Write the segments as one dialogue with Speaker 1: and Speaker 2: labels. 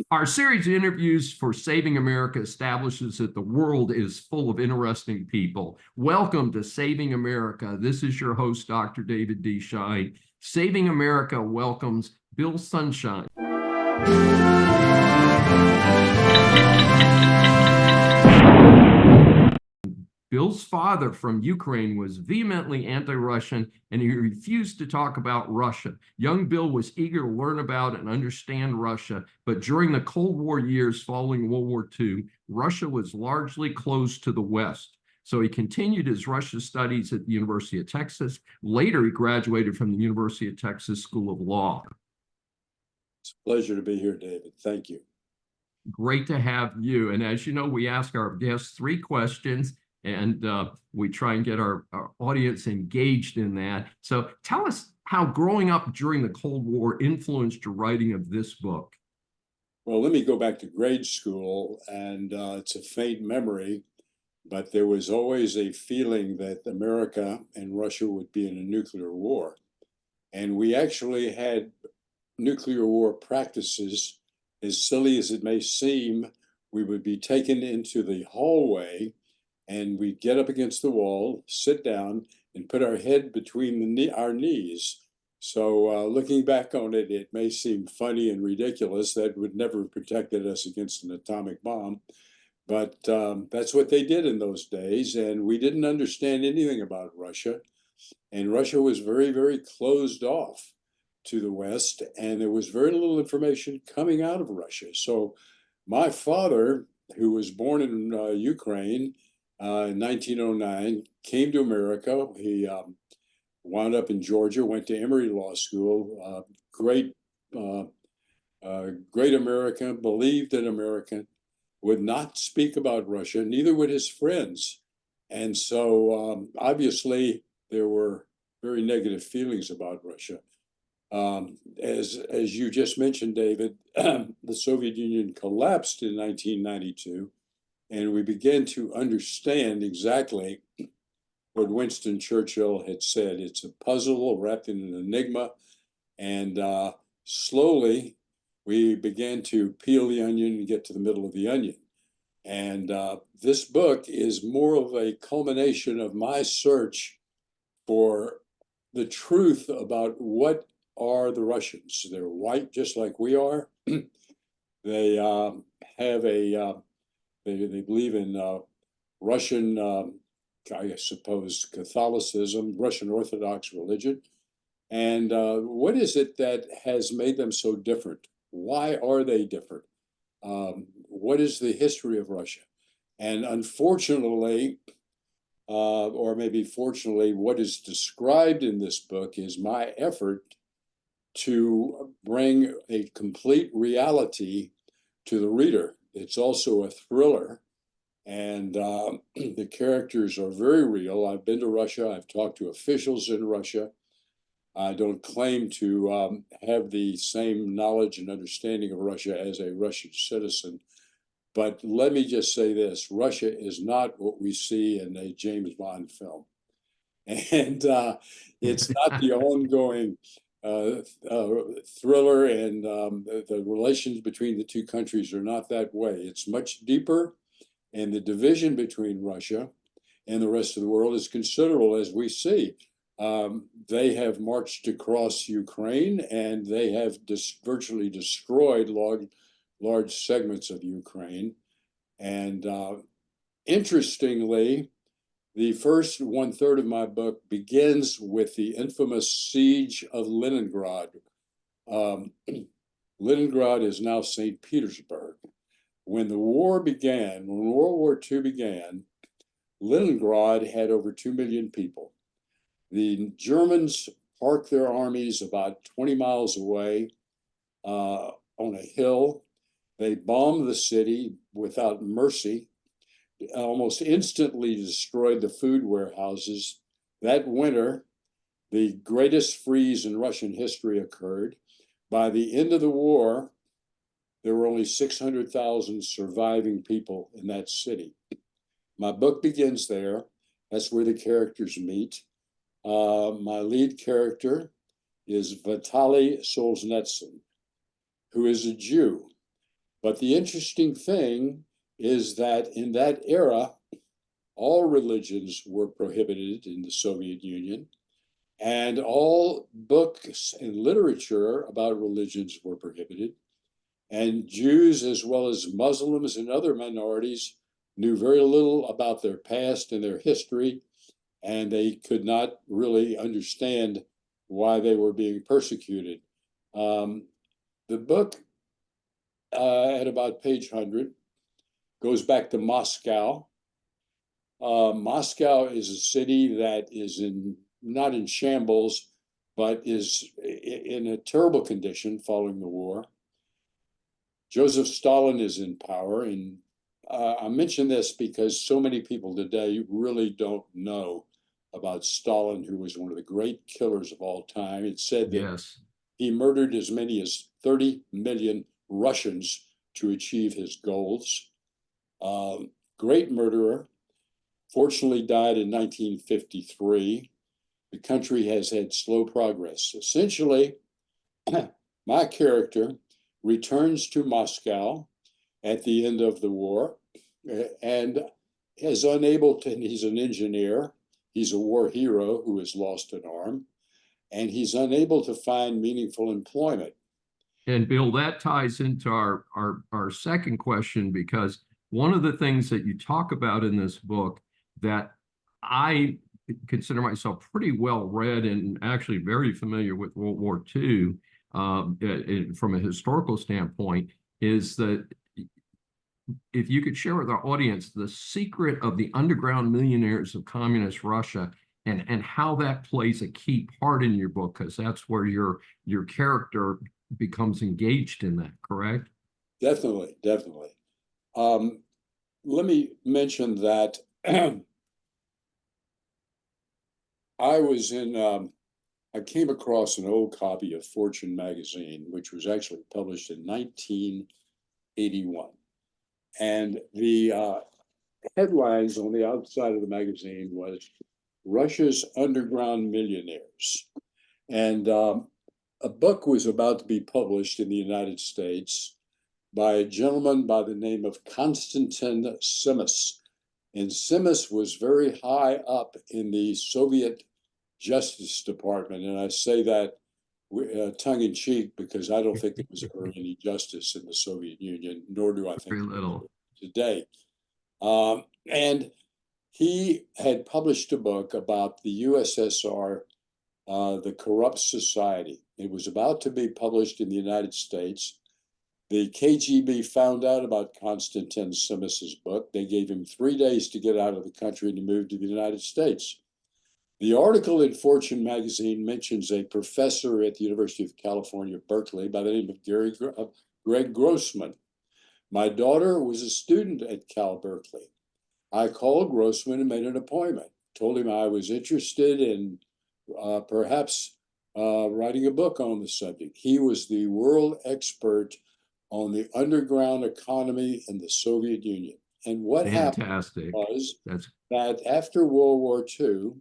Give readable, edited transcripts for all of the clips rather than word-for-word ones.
Speaker 1: Our series of interviews for Saving America establishes that the world is full of interesting people. Welcome to Saving America. This is your host, Dr. David D. Schein. Saving America welcomes Bill Sunshine. Bill's father from Ukraine was vehemently anti-Russian, and he refused to talk about Russia. Young Bill was eager to learn about and understand Russia, but during the Cold War years following World War II, Russia was largely closed to the West. So he continued his Russia studies at the University of Texas. Later, he graduated from the University of Texas School of Law.
Speaker 2: It's a pleasure to be here, David. Thank you.
Speaker 1: Great to have you. And as you know, we ask our guests 3 questions, and we try and get our audience engaged in that. So tell us how growing up during the Cold War influenced your writing of this book.
Speaker 2: Well, let me go back to grade school, and it's a faint memory, but there was always a feeling that America and Russia would be in a nuclear war. And we actually had nuclear war practices. As silly as it may seem, we would be taken into the hallway and we'd get up against the wall, sit down, and put our head between our knees. So looking back on it, it may seem funny and ridiculous. That would never have protected us against an atomic bomb. But that's what they did in those days. And we didn't understand anything about Russia. And Russia was very, very closed off to the West. And there was very little information coming out of Russia. So my father, who was born in Ukraine, in 1909, came to America. He wound up in Georgia, went to Emory Law School. Great American, believed in America, would not speak about Russia, neither would his friends. And so obviously there were very negative feelings about Russia. As you just mentioned, David, the Soviet Union collapsed in 1992. And we began to understand exactly what Winston Churchill had said. It's a puzzle wrapped in an enigma. And slowly, we began to peel the onion and get to the middle of the onion. And this book is more of a culmination of my search for the truth about what are the Russians. They're white, just like we are. They have a They believe in Russian, I suppose, Catholicism, Russian Orthodox religion. And what is it that has made them so different? Why are they different? What is the history of Russia? And unfortunately, or maybe fortunately, what is described in this book is my effort to bring a complete reality to the reader. It's also a thriller, and the characters are very real. I've been to Russia. I've talked to officials in Russia. I don't claim to have the same knowledge and understanding of Russia as a Russian citizen. But let me just say this: Russia is not what we see in a James Bond film. And it's not the ongoing thriller, and the relations between the two countries are not that way. It's much deeper, and the division between Russia and the rest of the world is considerable, as we see. They have marched across Ukraine, and they have virtually destroyed large segments of Ukraine. And interestingly, the first 1/3 of my book begins with the infamous siege of Leningrad. Leningrad is now St. Petersburg. When the war began, when World War II began, Leningrad had over 2 million people. The Germans parked their armies about 20 miles away on a hill. They bombed the city without mercy, almost instantly destroyed the food warehouses. That winter, the greatest freeze in Russian history occurred. By the end of the war, there were only 600,000 surviving people in that city. My book begins there. That's where the characters meet. My lead character is Vitaly Solzhenitsyn, who is a Jew. But the interesting thing is that in that era, all religions were prohibited in the Soviet Union, and all books and literature about religions were prohibited. And Jews, as well as Muslims and other minorities, knew very little about their past and their history, and they could not really understand why they were being persecuted. The book, at about page 100, goes back to Moscow. Moscow is a city that is not in shambles, but is in a terrible condition following the war. Joseph Stalin is in power, and I mention this because so many people today really don't know about Stalin, who was one of the great killers of all time. It's said that
Speaker 1: Yes.
Speaker 2: he murdered as many as 30 million Russians to achieve his goals. Great murderer. Fortunately, died in 1953. The country has had slow progress. Essentially, my character returns to Moscow at the end of the war and is unable to, he's an engineer, he's a war hero who has lost an arm, and he's unable to find meaningful employment.
Speaker 1: And Bill, that ties into our second question, because one of the things that you talk about in this book that I consider myself pretty well read and actually very familiar with World War II from a historical standpoint, is that if you could share with our audience the secret of the underground millionaires of communist Russia and how that plays a key part in your book, because that's where your character becomes engaged in that, correct?
Speaker 2: Definitely, definitely. Let me mention that I came across an old copy of Fortune magazine, which was actually published in 1981. And the headlines on the outside of the magazine was Russia's Underground Millionaires. And a book was about to be published in the United States by a gentleman by the name of Konstantin Simis. And Simis was very high up in the Soviet Justice Department. And I say that tongue in cheek because I don't think there was ever any justice in the Soviet Union, nor do I think
Speaker 1: Very little.
Speaker 2: today. And he had published a book about the USSR, The Corrupt Society. It was about to be published in the United States. The KGB found out about Konstantin Simis's book. They gave him 3 days to get out of the country and to move to the United States. The article in Fortune magazine mentions a professor at the University of California, Berkeley, by the name of Greg Grossman. My daughter was a student at Cal Berkeley. I called Grossman and made an appointment, told him I was interested in perhaps writing a book on the subject. He was the world expert on the underground economy in the Soviet Union. And what
Speaker 1: Fantastic.
Speaker 2: happened was
Speaker 1: That's
Speaker 2: that after World War II,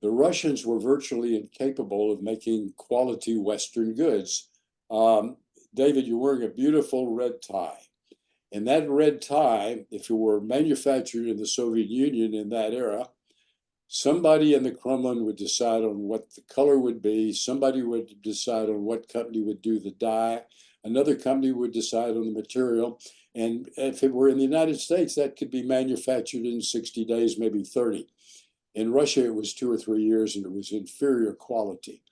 Speaker 2: the Russians were virtually incapable of making quality Western goods. David, you're wearing a beautiful red tie. And that red tie, if it were manufactured in the Soviet Union in that era, somebody in the Kremlin would decide on what the color would be. Somebody would decide on what company would do the dye. Another company would decide on the material. And if it were in the United States, that could be manufactured in 60 days, maybe 30. In Russia, it was 2 or 3 years, and it was inferior quality.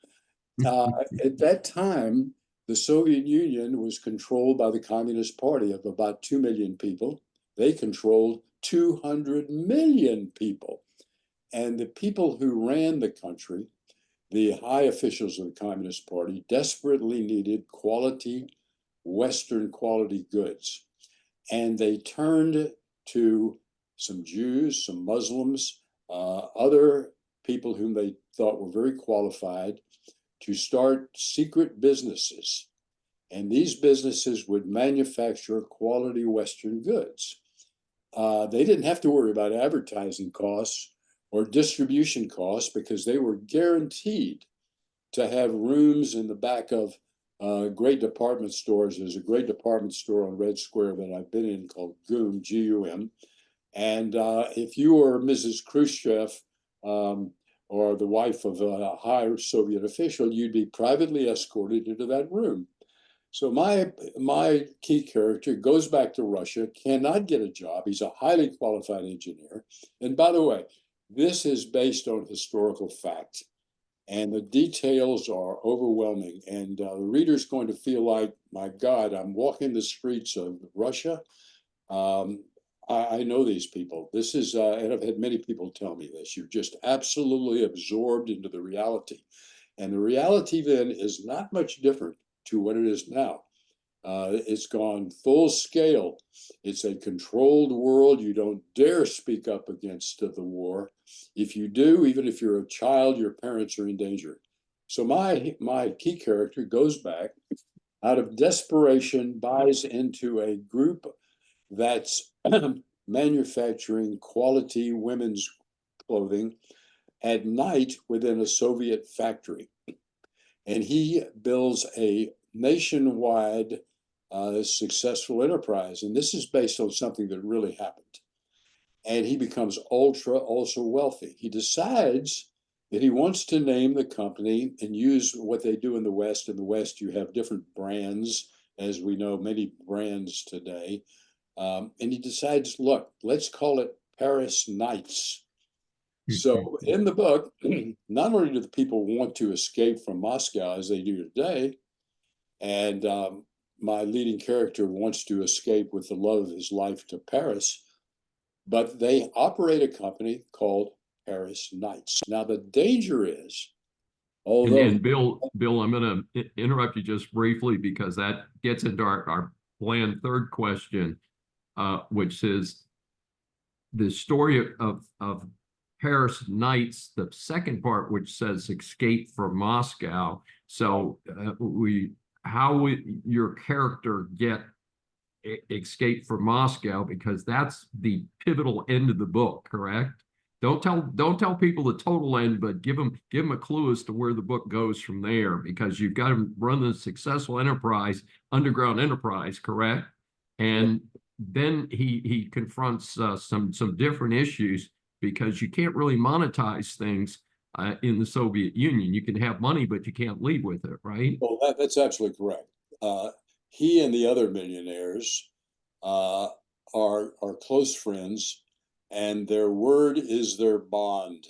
Speaker 2: At that time, the Soviet Union was controlled by the Communist Party of about 2 million people. They controlled 200 million people. And the people who ran the country, the high officials of the Communist Party, desperately needed quality, Western quality goods. And they turned to some Jews, some Muslims, other people whom they thought were very qualified to start secret businesses. And these businesses would manufacture quality Western goods. They didn't have to worry about advertising costs or distribution costs because they were guaranteed to have rooms in the back of great department stores. There's a great department store on Red Square that I've been in called GUM, G-U-M. And if you were Mrs. Khrushchev or the wife of a high Soviet official, you'd be privately escorted into that room. So my key character goes back to Russia, cannot get a job. He's a highly qualified engineer. And by the way, this is based on historical fact. And the details are overwhelming. And the reader's going to feel like, my God, I'm walking the streets of Russia. I know these people. This is, and I've had many people tell me this. You're just absolutely absorbed into the reality. And the reality then is not much different to what it is now. It's gone full scale. It's a controlled world. You don't dare speak up against the war. If you do, even if you're a child, your parents are in danger. So my key character goes back, out of desperation, buys into a group that's manufacturing quality women's clothing at night within a Soviet factory. And he builds a nationwide successful enterprise. And this is based on something that really happened. And he becomes also wealthy. He decides that he wants to name the company and use what they do in the West. In the West, you have different brands, as we know, many brands today. And he decides, look, let's call it Paris Nights. So in the book, not only do the people want to escape from Moscow as they do today, and my leading character wants to escape with the love of his life to Paris, but they operate a company called Paris Nights. Now the danger is, although
Speaker 1: And Bill, I'm going to interrupt you just briefly because that gets into our planned third question, which is the story of Paris Nights, the second part, which says escape from Moscow. So how would your character get escape from Moscow? Because that's the pivotal end of the book, correct? Don't tell people the total end, but give them a clue as to where the book goes from there, because you've got to run the successful enterprise, underground enterprise, correct? And then he confronts some different issues, because you can't really monetize things in the Soviet Union. You can have money, but you can't leave with it, right?
Speaker 2: well, that's absolutely correct. He and the other millionaires are close friends, and their word is their bond.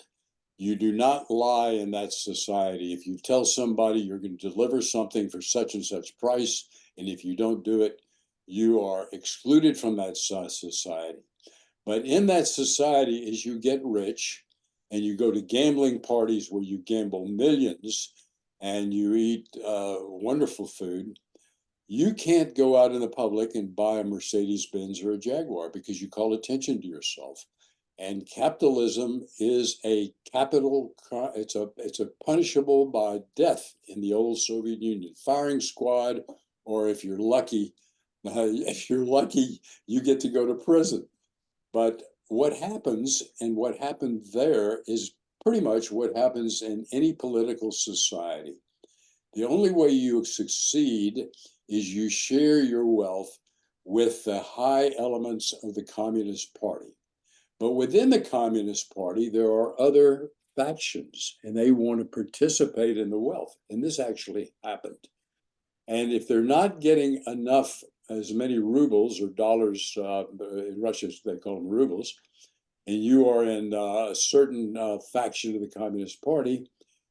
Speaker 2: You do not lie in that society. If you tell somebody you're going to deliver something for such and such price, and if you don't do it, you are excluded from that society. But in that society, as you get rich and you go to gambling parties where you gamble millions and you eat wonderful food, you can't go out in the public and buy a Mercedes Benz or a Jaguar because you call attention to yourself. And capitalism is a capital, it's a punishable by death in the old Soviet Union, firing squad, or if you're lucky, you get to go to prison. But what happens, and what happened there, is pretty much what happens in any political society. The only way you succeed is you share your wealth with the high elements of the Communist Party. But within the Communist Party, there are other factions, and they want to participate in the wealth. And this actually happened. And if they're not getting enough, as many rubles or dollars, in Russia they call them rubles, and you are in a certain faction of the Communist Party,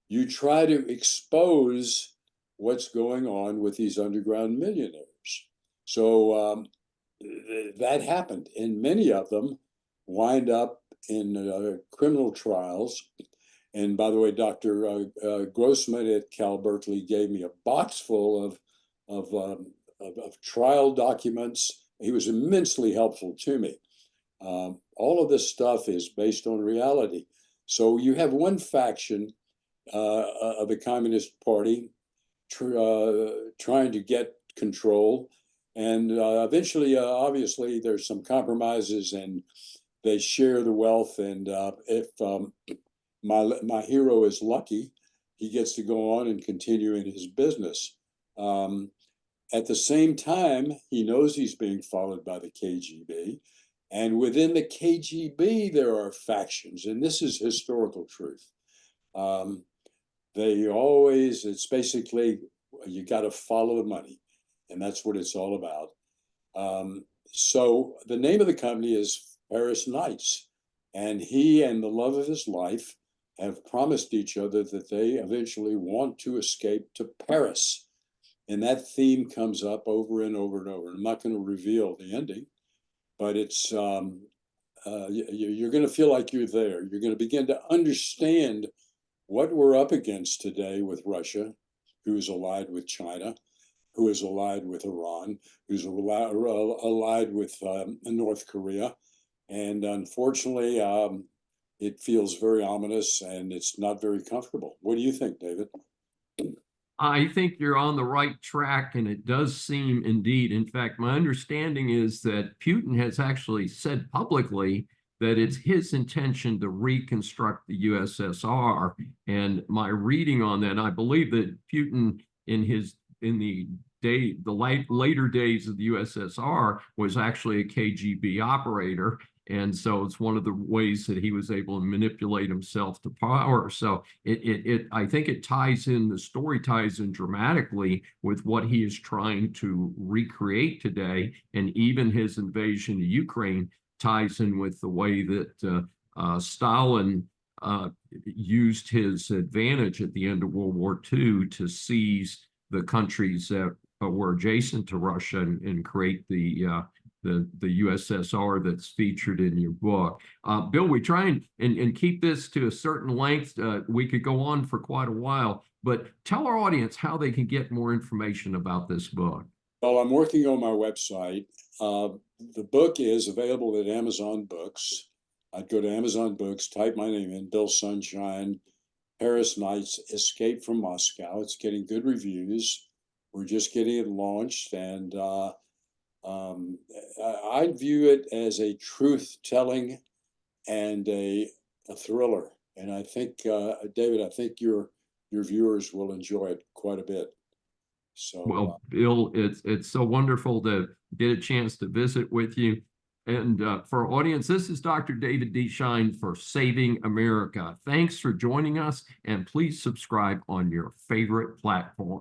Speaker 2: you try to expose what's going on with these underground millionaires. So that happened, and many of them wind up in criminal trials. And by the way, Dr. Grossman at Cal Berkeley gave me a box full of trial documents. He was immensely helpful to me. All of this stuff is based on reality. So you have one faction of the Communist Party trying to get control. And eventually, obviously, there's some compromises and they share the wealth. And if my hero is lucky, he gets to go on and continue in his business. At the same time, he knows he's being followed by the KGB. And within the KGB, there are factions, and this is historical truth. It's basically, you got to follow the money, and that's what it's all about. So the name of the company is Paris Knights, and he and the love of his life have promised each other that they eventually want to escape to Paris. And that theme comes up over and over and over. I'm not going to reveal the ending, but it's you're going to feel like you're there. You're going to begin to understand what we're up against today with Russia, who is allied with China, who is allied with Iran, who's allied with North Korea. And unfortunately, it feels very ominous and it's not very comfortable. What do you think, David?
Speaker 1: I think you're on the right track, and it does seem indeed. In fact, my understanding is that Putin has actually said publicly that it's his intention to reconstruct the USSR. And my reading on that, I believe that Putin in the later days of the USSR was actually a KGB operator. And so it's one of the ways that he was able to manipulate himself to power. So I think it ties in, the story ties in dramatically with what he is trying to recreate today. And even his invasion of Ukraine ties in with the way that Stalin used his advantage at the end of World War II to seize the countries that were adjacent to Russia and create the USSR that's featured in your book. Bill, we try and keep this to a certain length. We could go on for quite a while, but tell our audience how they can get more information about this book.
Speaker 2: Well, I'm working on my website. The book is available at Amazon Books. I'd go to Amazon Books, type my name in, Bill Sunshine, Paris Knights, Escape from Moscow. It's getting good reviews. We're just getting it launched, and I view it as a truth-telling and a thriller. And I think, David, I think your viewers will enjoy it quite a bit. So,
Speaker 1: well, Bill, it's so wonderful to get a chance to visit with you. And for our audience, this is Dr. David D. Schein for Saving America. Thanks for joining us, and please subscribe on your favorite platform.